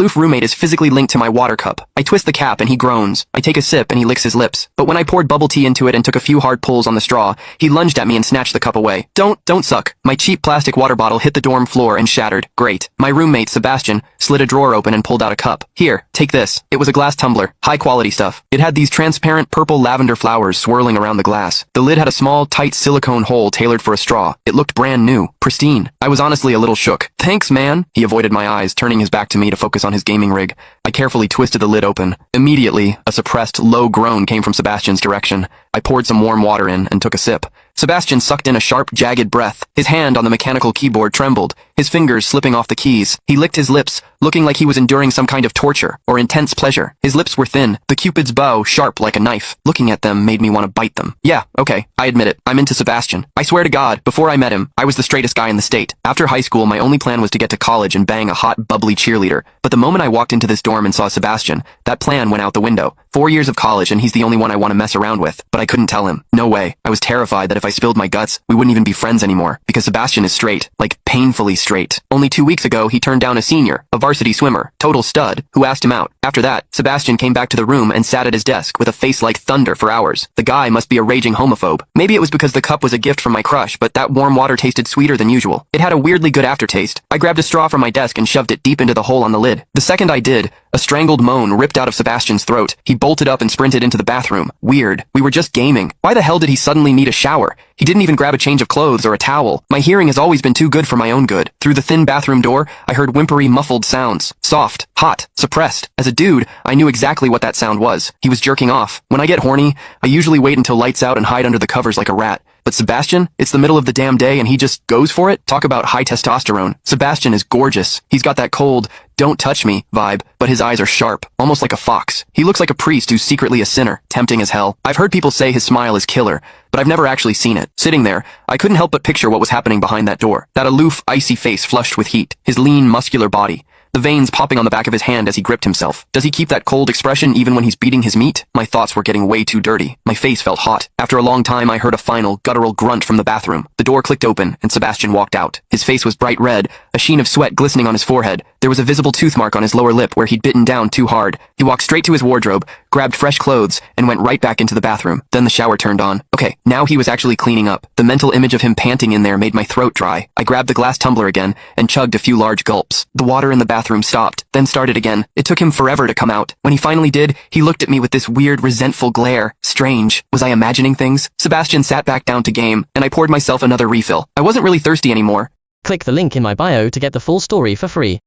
Aloof roommate is physically linked to my water cup. I twist the cap and he groans. I take a sip and he licks his lips. But when I poured bubble tea into it and took a few hard pulls on the straw, he lunged at me and snatched the cup away. Don't suck. My cheap plastic water bottle hit the dorm floor and shattered. Great. My roommate, Sebastian, slid a drawer open and pulled out a cup. Here, take this. It was a glass tumbler. High quality stuff. It had these transparent purple lavender flowers swirling around the glass. The lid had a small, tight silicone hole tailored for a straw. It looked brand new. Pristine. I was honestly a little shook. Thanks, man. He avoided my eyes, turning his back to me to focus on his gaming rig. I carefully twisted the lid open. Immediately, a suppressed, low groan came from Sebastian's direction. I poured some warm water in and took a sip. Sebastian sucked in a sharp, jagged breath. His hand on the mechanical keyboard trembled, his fingers slipping off the keys. He licked his lips, looking like he was enduring some kind of torture or intense pleasure. His lips were thin, the Cupid's bow sharp like a knife. Looking at them made me want to bite them. Yeah, okay, I admit it. I'm into Sebastian. I swear to God, before I met him, I was the straightest guy in the state. After high school, my only plan was to get to college and bang a hot, bubbly cheerleader. But the moment I walked into this dorm and saw Sebastian, that plan went out the window. 4 years of college and he's the only one I want to mess around with. But I couldn't tell him. No way. I was terrified that if I spilled my guts, we wouldn't even be friends anymore. Because Sebastian is straight. Like, painfully straight. Only 2 weeks ago, he turned down a senior, a varsity swimmer, total stud, who asked him out. After that, Sebastian came back to the room and sat at his desk with a face like thunder for hours. The guy must be a raging homophobe. Maybe it was because the cup was a gift from my crush, but that warm water tasted sweeter than usual. It had a weirdly good aftertaste. I grabbed a straw from my desk and shoved it deep into the hole on the lid. The second I did, a strangled moan ripped out of Sebastian's throat. He bolted up and sprinted into the bathroom. Weird. We were just gaming. Why the hell did he suddenly need a shower? He didn't even grab a change of clothes or a towel. My hearing has always been too good for my own good. Through the thin bathroom door, I heard whimpery, muffled sounds. Soft, hot, suppressed. As a dude, I knew exactly what that sound was. He was jerking off. When I get horny, I usually wait until lights out and hide under the covers like a rat. But Sebastian, it's the middle of the damn day and he just goes for it? Talk about high testosterone. Sebastian is gorgeous. He's got that cold, don't touch me vibe, but his eyes are sharp, almost like a fox. He looks like a priest who's secretly a sinner, tempting as hell. I've heard people say his smile is killer, but I've never actually seen it. Sitting there, I couldn't help but picture what was happening behind that door. That aloof, icy face flushed with heat, his lean, muscular body. The veins popping on the back of his hand as he gripped himself. Does he keep that cold expression even when he's beating his meat? My thoughts were getting way too dirty. My face felt hot. After a long time, I heard a final, guttural grunt from the bathroom. The door clicked open, and Sebastian walked out. His face was bright red, a sheen of sweat glistening on his forehead. There was a visible tooth mark on his lower lip where he'd bitten down too hard. He walked straight to his wardrobe, grabbed fresh clothes, and went right back into the bathroom. Then the shower turned on. Okay, now he was actually cleaning up. The mental image of him panting in there made my throat dry. I grabbed the glass tumbler again and chugged a few large gulps. The water in the bathroom stopped, then started again. It took him forever to come out. When he finally did, he looked at me with this weird, resentful glare. Strange. Was I imagining things? Sebastian sat back down to game, and I poured myself another refill. I wasn't really thirsty anymore. Click the link in my bio to get the full story for free.